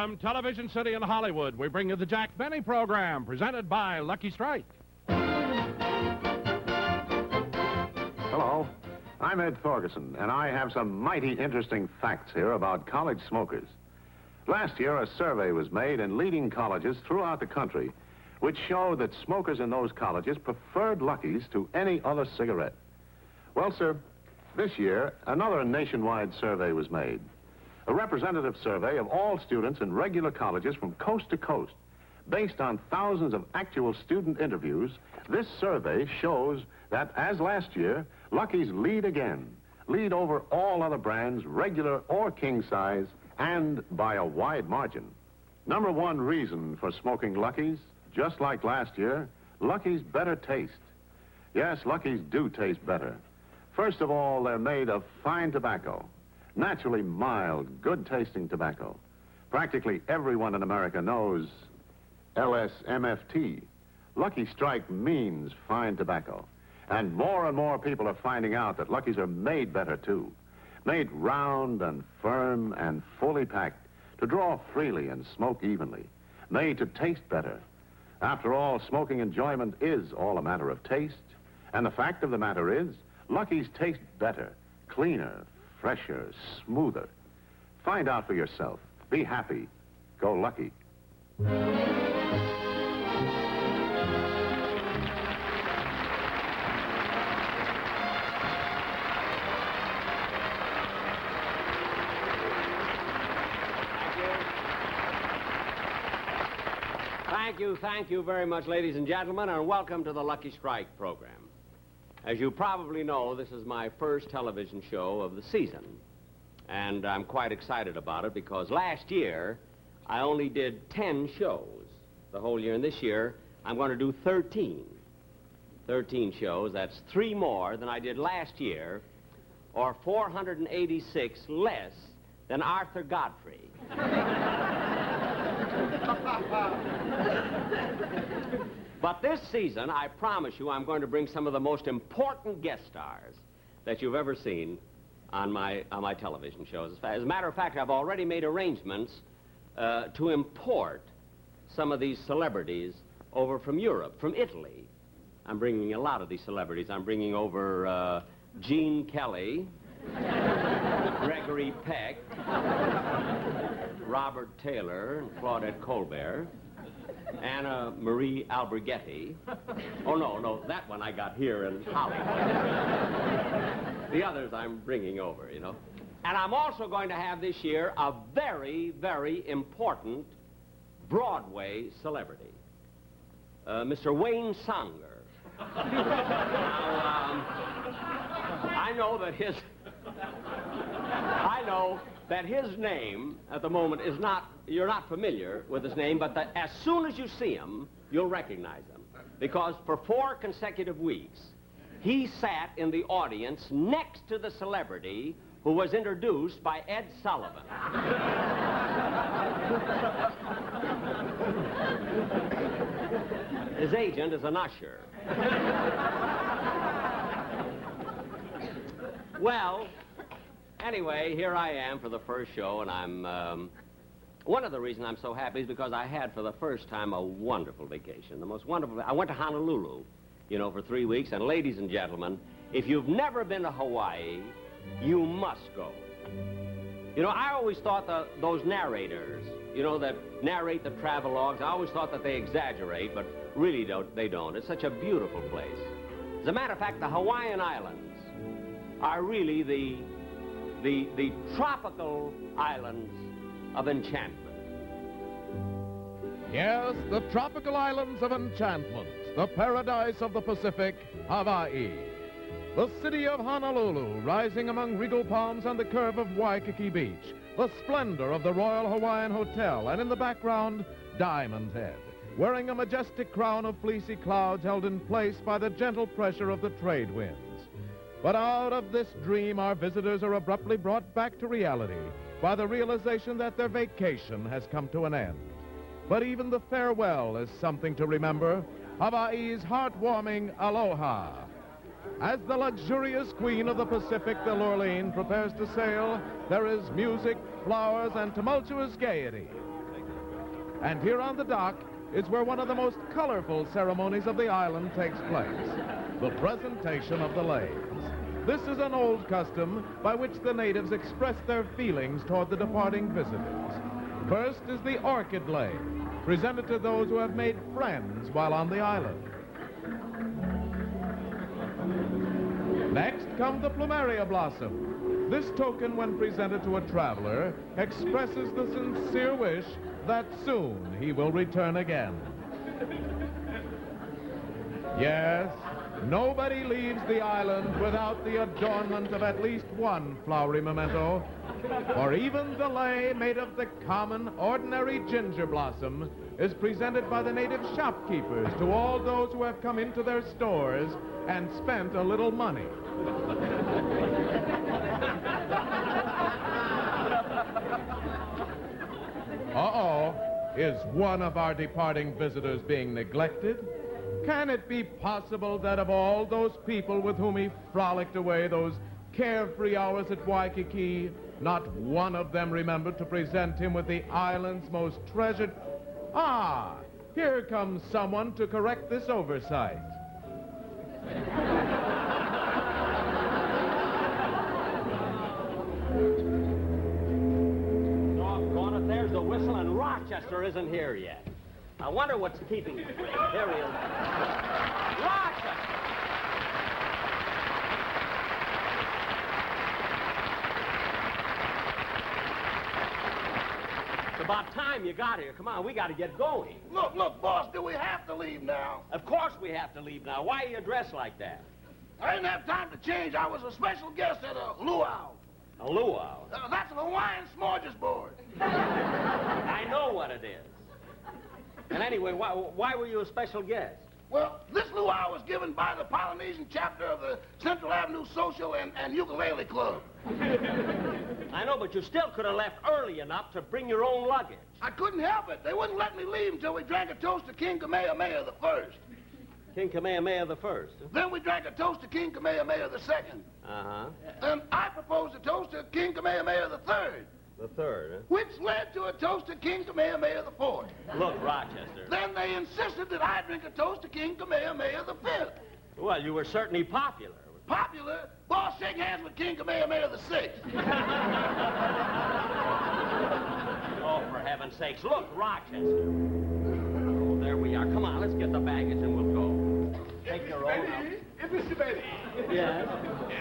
From Television City in Hollywood, we bring you the Jack Benny program, presented by Lucky Strike. Hello, I'm Ed Thorgerson, and I have some mighty interesting facts here about college smokers. Last year, a survey was made in leading colleges throughout the country, which showed that smokers in those colleges preferred Lucky's to any other cigarette. Well, sir, this year, another nationwide survey was made. A representative survey of all students in regular colleges from coast to coast. Based on thousands of actual student interviews, this survey shows that, as last year, Lucky's lead again. Lead over all other brands, regular or king size, and by a wide margin. Number one reason for smoking Lucky's, just like last year, Lucky's better taste. Yes, Lucky's do taste better. First of all, they're made of fine tobacco. Naturally mild, good-tasting tobacco. Practically everyone in America knows LSMFT. Lucky Strike means fine tobacco. And more people are finding out that Lucky's are made better, too. Made round and firm and fully packed to draw freely and smoke evenly. Made to taste better. After all, smoking enjoyment is all a matter of taste. And the fact of the matter is, Lucky's taste better, cleaner, fresher, smoother. Find out for yourself. Be happy. Go Lucky. Thank you very much, ladies and gentlemen, and welcome to the Lucky Strike program. As you probably know, this is my first television show of the season, and I'm quite excited about it because last year I only did 10 shows the whole year, and this year I'm going to do 13. 13 shows. That's 3 more than I did last year, or 486 less than Arthur Godfrey. But this season, I promise you, I'm going to bring some of the most important guest stars that you've ever seen on my television shows. As a matter of fact, I've already made arrangements to import some of these celebrities over from Europe, from Italy. I'm bringing a lot of these celebrities. I'm bringing over Gene Kelly, Gregory Peck, Robert Taylor, and Claudette Colbert, Anna Marie Alberghetti. Oh, no, that one I got here in Hollywood. The others I'm bringing over, you know. And I'm also going to have this year a very, very important Broadway celebrity, Mr. Wayne Sanger. Now, I know that his name at the moment is not, you're not familiar with his name, but that as soon as you see him, you'll recognize him. Because for 4 consecutive weeks, he sat in the audience next to the celebrity who was introduced by Ed Sullivan. His agent is an usher. Well, anyway, here I am for the first show, and I'm, one of the reasons I'm so happy is because I had, for the first time, a wonderful vacation. The most wonderful, I went to Honolulu, you know, for 3 weeks, and ladies and gentlemen, if you've never been to Hawaii, you must go. You know, I always thought those narrators, you know, that narrate the travelogues, I always thought that they exaggerate, but really they don't. It's such a beautiful place. As a matter of fact, the Hawaiian Islands are really the tropical islands of enchantment. Yes, the tropical islands of enchantment, the paradise of the Pacific, Hawaii. The city of Honolulu, rising among regal palms on the curve of Waikiki Beach, the splendor of the Royal Hawaiian Hotel, and in the background, Diamond Head, wearing a majestic crown of fleecy clouds held in place by the gentle pressure of the trade winds. But out of this dream, our visitors are abruptly brought back to reality by the realization that their vacation has come to an end. But even the farewell is something to remember, Hawaii's heartwarming aloha. As the luxurious queen of the Pacific, the Lurleen, prepares to sail, there is music, flowers, and tumultuous gaiety. And here on the dock is where one of the most colorful ceremonies of the island takes place, the presentation of the leis. This is an old custom by which the natives express their feelings toward the departing visitors. First is the orchid lei, presented to those who have made friends while on the island. Next comes the plumeria blossom. This token, when presented to a traveler, expresses the sincere wish that soon he will return again. Yes, nobody leaves the island without the adornment of at least one flowery memento, for even the lei made of the common, ordinary ginger blossom is presented by the native shopkeepers to all those who have come into their stores and spent a little money. Uh-oh, is one of our departing visitors being neglected? Can it be possible that of all those people with whom he frolicked away those carefree hours at Waikiki, not one of them remembered to present him with the island's most treasured... Ah, here comes someone to correct this oversight. Doggone it, there's the whistle, and Rochester isn't here yet. I wonder what's keeping him. There he is. Rochester! It's about time you got here. Come on, we got to get going. Look, boss, do we have to leave now? Of course we have to leave now. Why are you dressed like that? I didn't have time to change. I was a special guest at a luau. A luau? That's a Hawaiian smorgasbord. I know what it is. And anyway, why were you a special guest? Well, this luau was given by the Polynesian chapter of the Central Avenue Social and Ukulele Club. I know, but you still could have left early enough to bring your own luggage. I couldn't help it. They wouldn't let me leave until we drank a toast to King Kamehameha the First. King Kamehameha the First? Huh? Then we drank a toast to King Kamehameha the Second. Uh-huh. Then I proposed a toast to King Kamehameha the Third. The Third, huh? Which led to a toast to King Kamehameha the Fourth. Look, Rochester. Then they insisted that I drink a toast to King Kamehameha the Fifth. Well, you were certainly popular. Popular? Boss, shake hands with King Kamehameha the Sixth. Oh, for heaven's sakes. Look, Rochester. Oh, there we are. Come on, let's get the baggage and we'll go. Take your own out. Mr. Benny. Yes?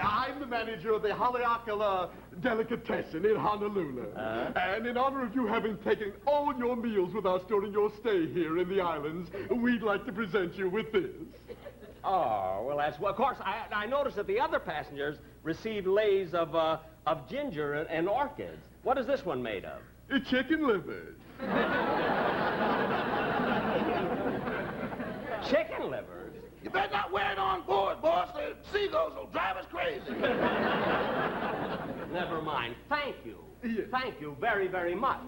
I'm the manager of the Haleakala Delicatessen in Honolulu. And in honor of you having taken all your meals with us during your stay here in the islands, we'd like to present you with this. Oh, well, that's... Well, of course, I noticed that the other passengers received leis of ginger and orchids. What is this one made of? Chicken livers. Chicken livers? You better not wear it on board, boss. The seagulls will drive us crazy. Never mind. Thank you. Yes. Thank you very, very much.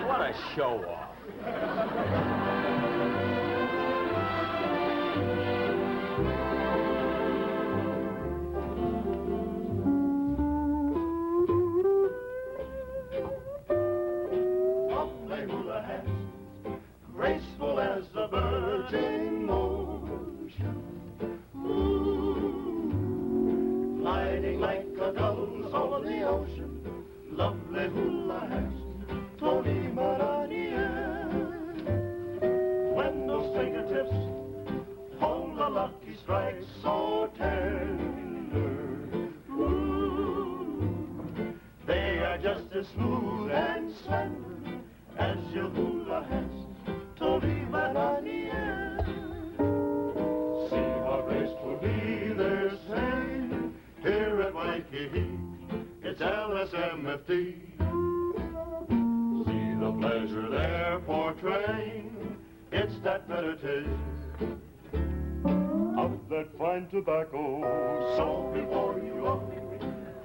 What a show-off. Graceful as the virgin motion, ooh, gliding like a gulls over the ocean, lovely hula has Tony Maranier. When those fingertips hold a lucky strike so tender, ooh, they are just as smooth and slender as your hula has. See how gracefully they're saying here at Waikiki, it's LSMFT. See the pleasure they're portraying, it's that meditation of that fine tobacco. So before you go,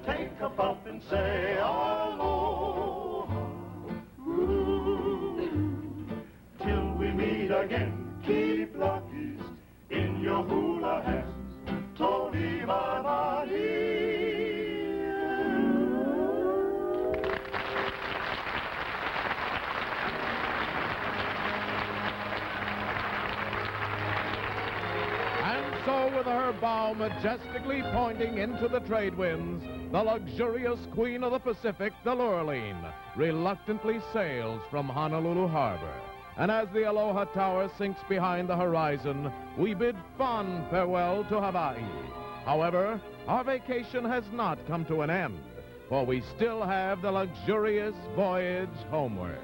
take a puff and say aloha. Till we meet again, keep luckies in your hula hats. Tony Mamani. with her bow majestically pointing into the trade winds, the luxurious queen of the Pacific, the Lurleen, reluctantly sails from Honolulu Harbor. And as the Aloha Tower sinks behind the horizon, we bid fond farewell to Hawaii. However, our vacation has not come to an end, for we still have the luxurious voyage homeward.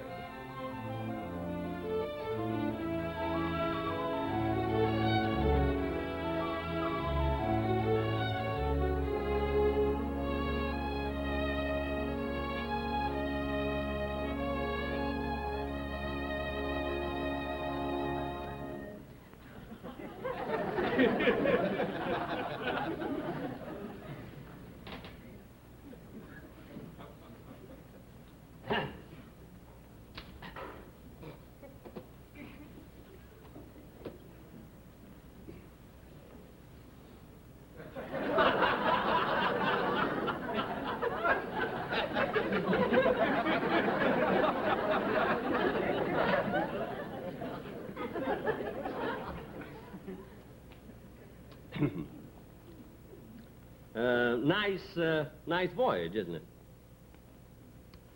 Nice voyage, isn't it?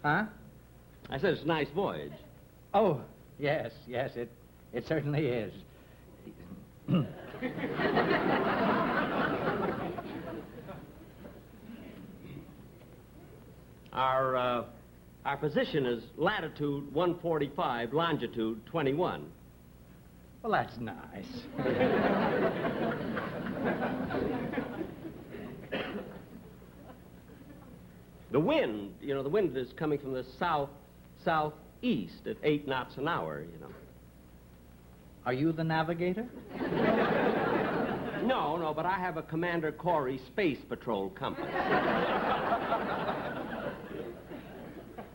Huh? I said it's a nice voyage. Oh, yes, it certainly is. Our position is latitude 145, longitude 21. Well, that's nice. The wind, the wind is coming from the southeast at 8 knots an hour, Are you the navigator? No, but I have a Commander Corey Space Patrol compass.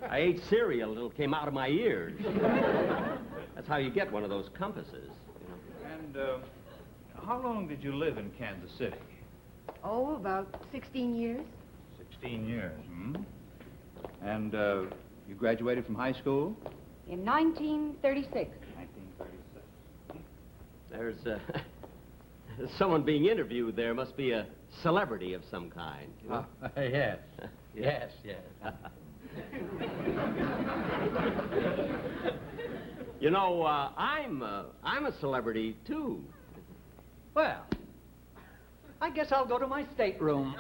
I ate cereal and it came out of my ears. That's how you get one of those compasses, And how long did you live in Kansas City? Oh, about 16 years. 16 years, And you graduated from high school? In 1936. 1936. There's someone being interviewed there. Must be a celebrity of some kind. Yes. Yes. I'm a celebrity, too. Well, I guess I'll go to my stateroom.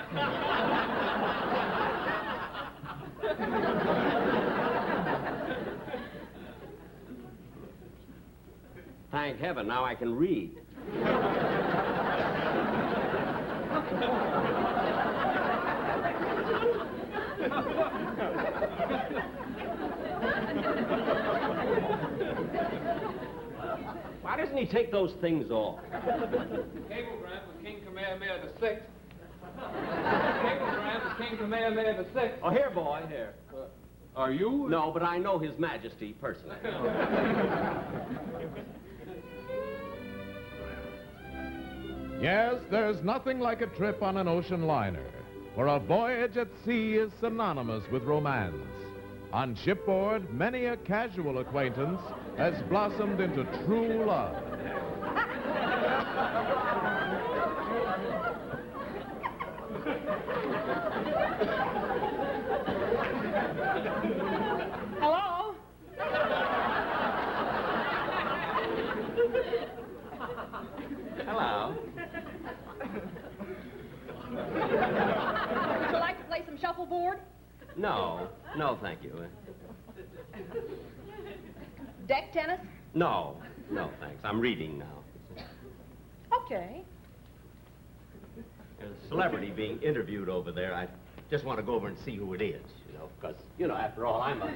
Thank heaven, now I can read. Why doesn't he take those things off? Cablegram for King Kamehameha VI. Cablegram for King Kamehameha VI. Oh, here, boy, here. Are you? No, but I know His Majesty personally. Yes, there's nothing like a trip on an ocean liner, for a voyage at sea is synonymous with romance. On shipboard, many a casual acquaintance has blossomed into true love. Hello? Hello. Would you like to play some shuffleboard? No, thank you. Deck tennis? No, thanks. I'm reading now. Okay. There's a celebrity being interviewed over there. I just want to go over and see who it is, because, after all, I'm a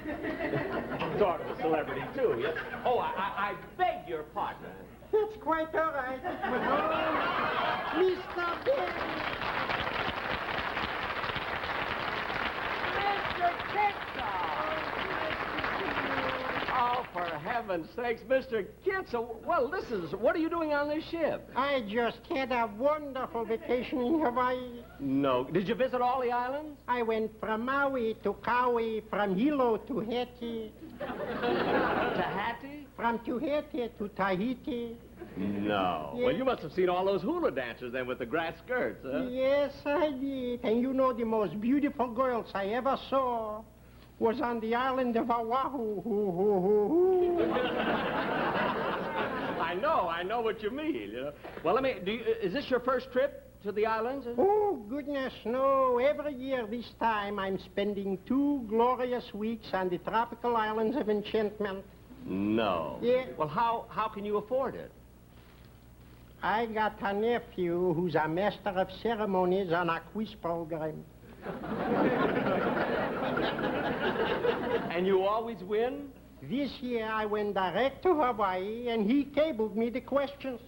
sort of a celebrity, too. Yes? Oh, I beg your pardon. It's quite all right. Mr. Big. Mr. Kitzel! Oh, for heaven's sakes, Mr. Kitzel. Well, what are you doing on this ship? I just had a wonderful vacation in Hawaii. No. Did you visit all the islands? I went from Maui to Kauai, from Hilo to Haiti. Tahiti? From Tahiti to Tahiti. No. Yeah. Well, you must have seen all those hula dancers then with the grass skirts, huh? Yes, I did. And you know the most beautiful girls I ever saw was on the island of Oahu. I know what you mean, you know. Well, is this your first trip to the islands? Oh, goodness, no. Every year this time I'm spending 2 glorious weeks on the tropical islands of enchantment. No. Yeah. Well, how can you afford it? I got a nephew who's a master of ceremonies on a quiz program. And you always win? This year I went direct to Hawaii and he cabled me the questions.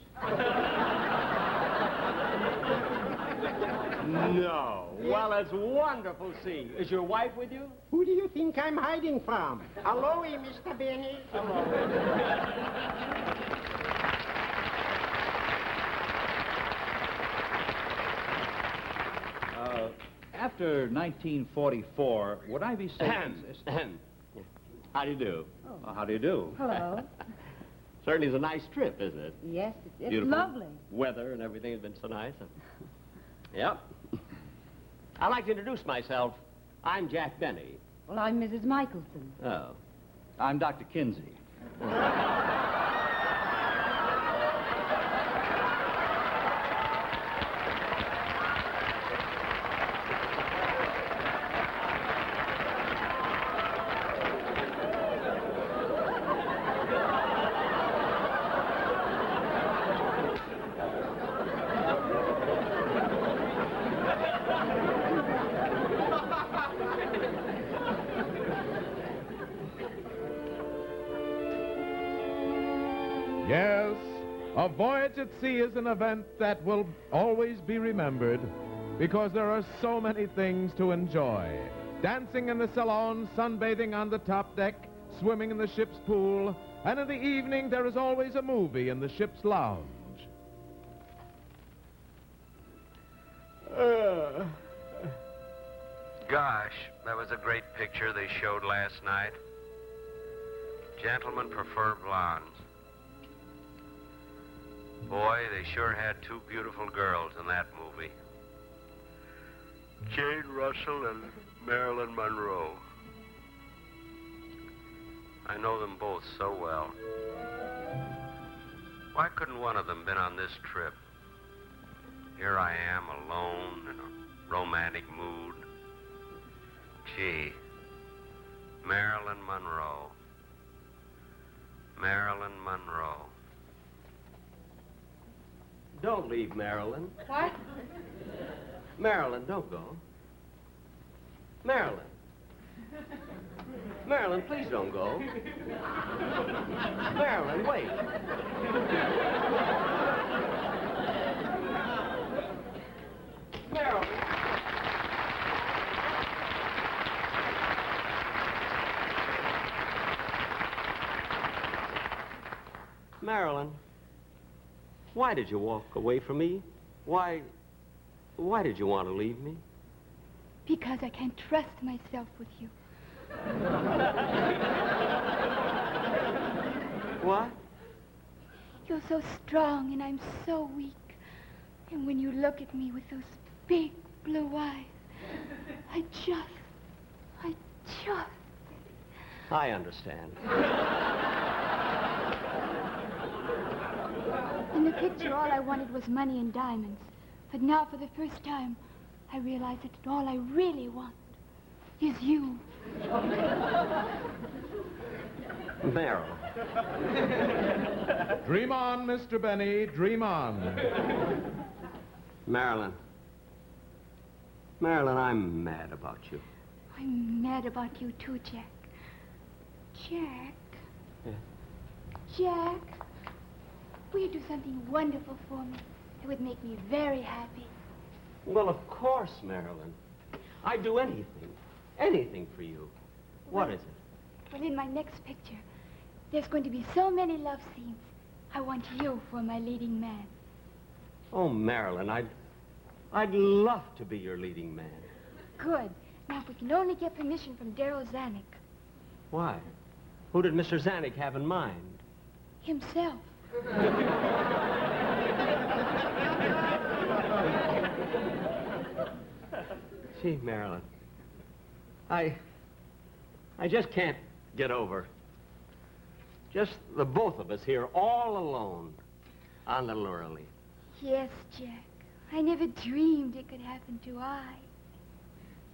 No. Well, it's wonderful seeing you. Is your wife with you? Who do you think I'm hiding from? Hello, Mr. Benny. After 1944, would I be safe? How do you do? How do you do? Hello. Certainly it's a nice trip, isn't it? Yes, it's Beautiful lovely. Weather and everything has been so nice. Yep. I'd like to introduce myself. I'm Jack Benny. Well, I'm Mrs. Michelson. Oh. I'm Dr. Kinsey. Yes, a voyage at sea is an event that will always be remembered because there are so many things to enjoy. Dancing in the salon, sunbathing on the top deck, swimming in the ship's pool, and in the evening there is always a movie in the ship's lounge. Gosh, that was a great picture they showed last night. Gentlemen prefer blondes. Boy, they sure had 2 beautiful girls in that movie. Jane Russell and Marilyn Monroe. I know them both so well. Why couldn't one of them been on this trip? Here I am, alone, in a romantic mood. Gee, Marilyn Monroe. Marilyn Monroe. Don't leave, Marilyn. What? Marilyn, don't go. Marilyn. Marilyn, please don't go. Marilyn, wait. Marilyn. Marilyn, why did you walk away from me? Why did you want to leave me? Because I can't trust myself with you. What? You're so strong and I'm so weak. And when you look at me with those big blue eyes, I just... I understand. In the picture, all I wanted was money and diamonds. But now, for the first time, I realize that all I really want is you. Meryl. Dream on, Mr. Benny, dream on. Marilyn. Marilyn, I'm mad about you. I'm mad about you, too, Jack. Jack. Yeah. Jack, will you do something wonderful for me? It would make me very happy. Well, of course, Marilyn. I'd do anything. Anything for you. What is it? Well, in my next picture, there's going to be so many love scenes. I want you for my leading man. Oh, Marilyn, I'd love to be your leading man. Good. Now, if we can only get permission from Darryl Zanuck. Why? Who did Mr. Zanuck have in mind? Himself. Gee, Marilyn, I just can't get over just the both of us here all alone on the Lurley. Yes, Jack. I never dreamed it could happen to I.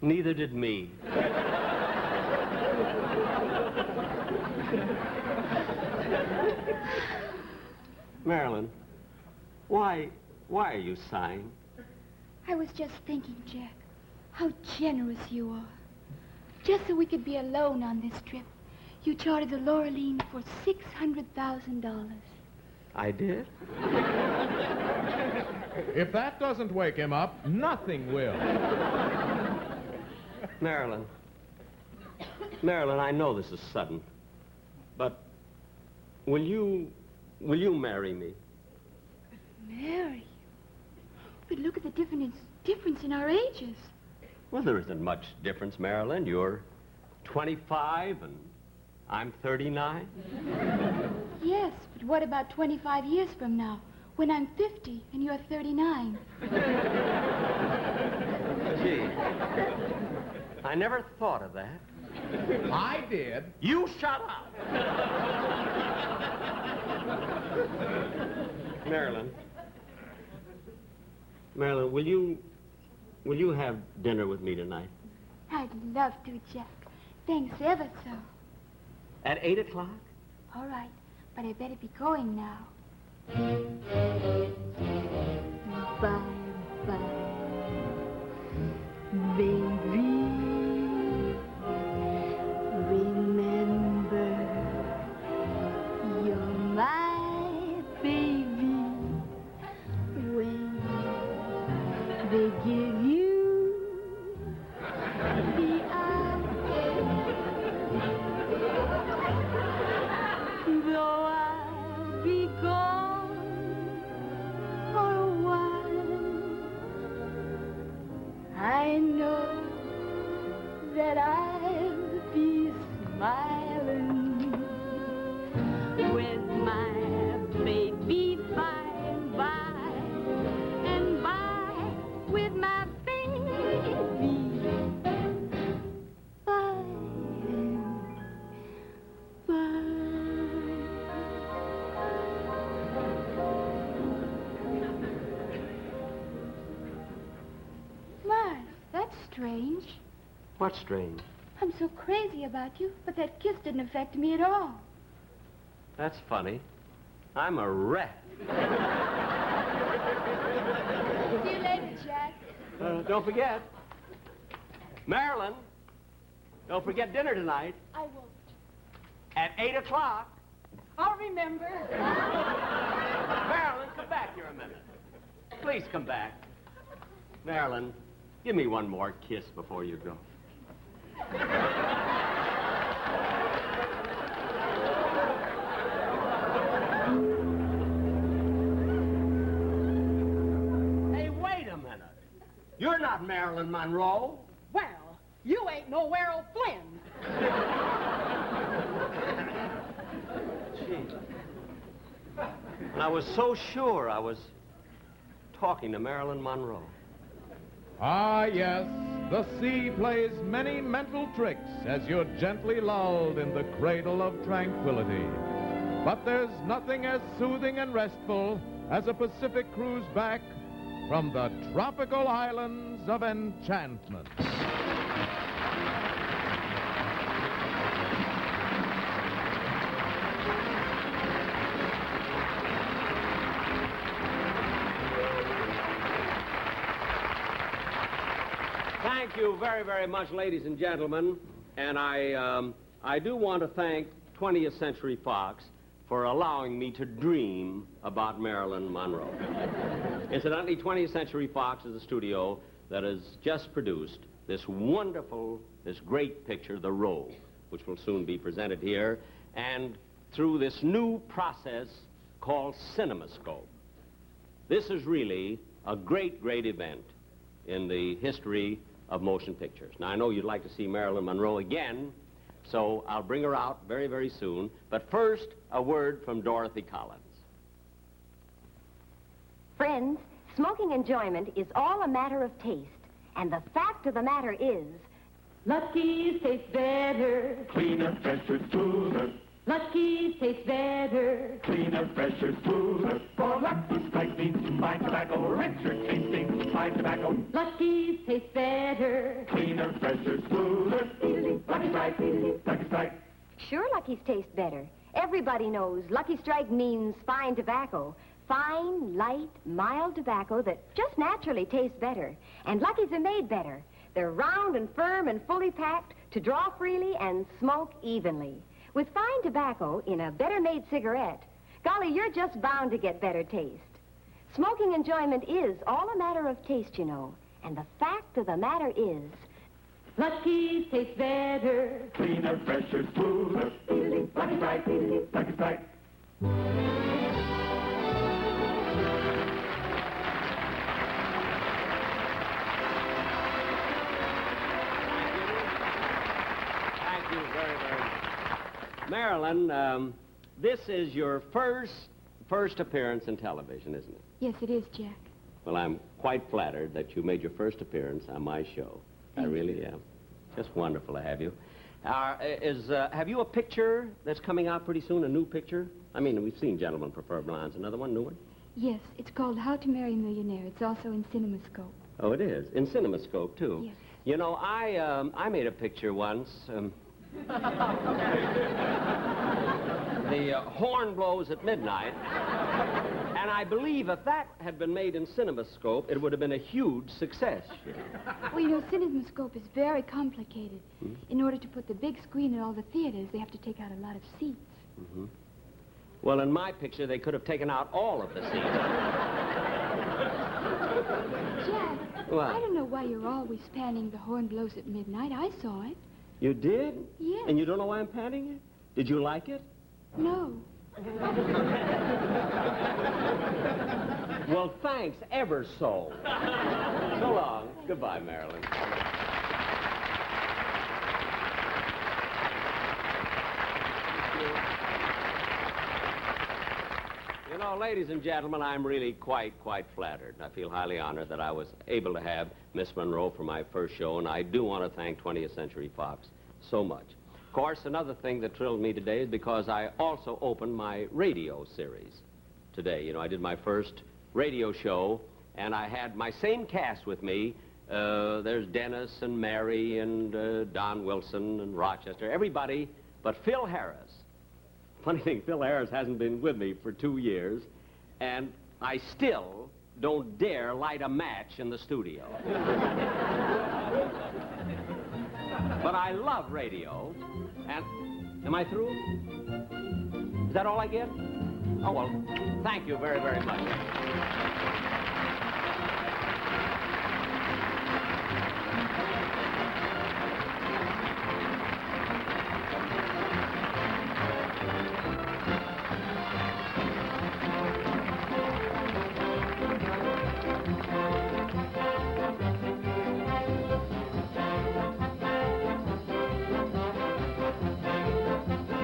Neither did me. Marilyn, why are you sighing? I was just thinking, Jack, how generous you are. Just so we could be alone on this trip, you chartered the Laureline for $600,000. I did? If that doesn't wake him up, nothing will. Marilyn, I know this is sudden, but will you marry me? Marry? But look at the difference in our ages. Well, there isn't much difference, Marilyn. You're 25 and I'm 39. Yes, but what about 25 years from now, when I'm 50 and you're 39? Gee, I never thought of that. I did. You shut up! Marilyn, will you have dinner with me tonight? I'd love to, Jack. Thanks ever so. At 8 o'clock? All right, but I better be going now. Bye-bye, baby. Remember, you're my baby. When they give you the eye, though I'll be gone for a while, I know that I'll be smiling with my baby by and by, and by with my baby by and by. My, that's strange. What's strange? I'm so crazy about you, but that kiss didn't affect me at all. That's funny. I'm a wreck. See you later, Jack. Don't forget. Marilyn, don't forget dinner tonight. I won't. At 8 o'clock. I'll remember. Marilyn, come back here a minute. Please come back. Marilyn, give me one more kiss before you go. Hey, wait a minute. You're not Marilyn Monroe. Well, you ain't no Errol Flynn. Gee. And I was so sure I was talking to Marilyn Monroe. Ah, yes, the sea plays many mental tricks as you're gently lulled in the cradle of tranquility. But there's nothing as soothing and restful as a Pacific cruise back from the tropical islands of enchantment. Thank you very, very much, ladies and gentlemen. And I do want to thank 20th Century Fox for allowing me to dream about Marilyn Monroe. Incidentally, 20th Century Fox is a studio that has just produced this wonderful, this great picture, The Robe, which will soon be presented here, and through this new process called CinemaScope. This is really a great, great event in the history of motion pictures. Now, I know you'd like to see Marilyn Monroe again, so I'll bring her out very, very soon. But first, a word from Dorothy Collins. Friends, smoking enjoyment is all a matter of taste. And the fact of the matter is, Lucky's taste better. Cleaner, fresher, smoother. Lucky's taste better. Cleaner, fresher, smoother. For Lucky Strike means fine tobacco, richer tasting fine tobacco. Lucky's taste better. Cleaner, fresher, smoother. Lucky Strike, Lucky Strike. Sure, Lucky's taste better. Everybody knows Lucky Strike means fine tobacco. Fine, light, mild tobacco that just naturally tastes better. And Lucky's are made better. They're round and firm and fully packed to draw freely and smoke evenly. With fine tobacco in a better-made cigarette, golly, you're just bound to get better taste. Smoking enjoyment is all a matter of taste, you know. And the fact of the matter is, Lucky's taste better. Cleaner, fresher, smoother. Lucky Strike, Lucky Strike. Thank you very, very much. Marilyn, this is your first appearance in television, isn't it? Yes, it is, Jack. Well, I'm quite flattered that you made your first appearance on my show. I really am. Just wonderful to have you. Have you a picture that's coming out pretty soon, a new picture? I mean, we've seen Gentlemen Prefer Blondes. Another one, new one? Yes, it's called How to Marry a Millionaire. It's also in CinemaScope. Oh, it is? In CinemaScope, too? Yes. You know, I made a picture once. The horn blows at midnight. And I believe if that had been made in CinemaScope, it would have been a huge success. Well, you know, CinemaScope is very complicated. In order to put the big screen in all the theaters, they have to take out a lot of seats. Mm-hmm. Well, in my picture, they could have taken out all of the seats. Jack, What? I don't know why you're always panning The Horn Blows at Midnight. I saw it. You did? Yes. And you don't know why I'm panning it? Did you like it? No. Well, thanks ever so. So long. Goodbye, Marilyn. You know, ladies and gentlemen, I'm really quite flattered. I feel highly honored that I was able to have Miss Monroe for my first show, and I do want to thank 20th Century Fox so much. Of course, another thing that thrilled me today is because I also opened my radio series today. You know, I did my first radio show, and I had my same cast with me. There's Dennis and Mary and Don Wilson and Rochester, everybody but Phil Harris. Funny thing, Phil Harris hasn't been with me for 2 years, and I still don't dare light a match in the studio. But I love radio, and am I through? Is that all I get? Oh, well, thank you very, very much.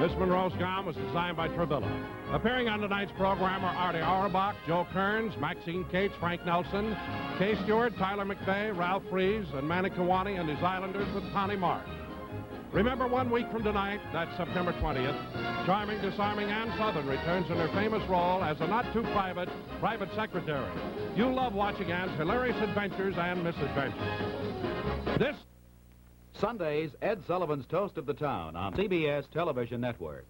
Miss Monroe's gown was designed by Travilla. Appearing on tonight's program are Artie Auerbach, Joe Kearns, Maxine Cates, Frank Nelson, Kay Stewart, Tyler McVeigh, Ralph Fries, and Manny Kiwani and his Islanders with Connie Marsh. Remember, 1 week from tonight, that's September 20th, charming, disarming Ann Southern returns in her famous role as a not-too-private private secretary. You'll love watching Ann's hilarious adventures and misadventures. This Sundays, Ed Sullivan's Toast of the Town on CBS Television Network.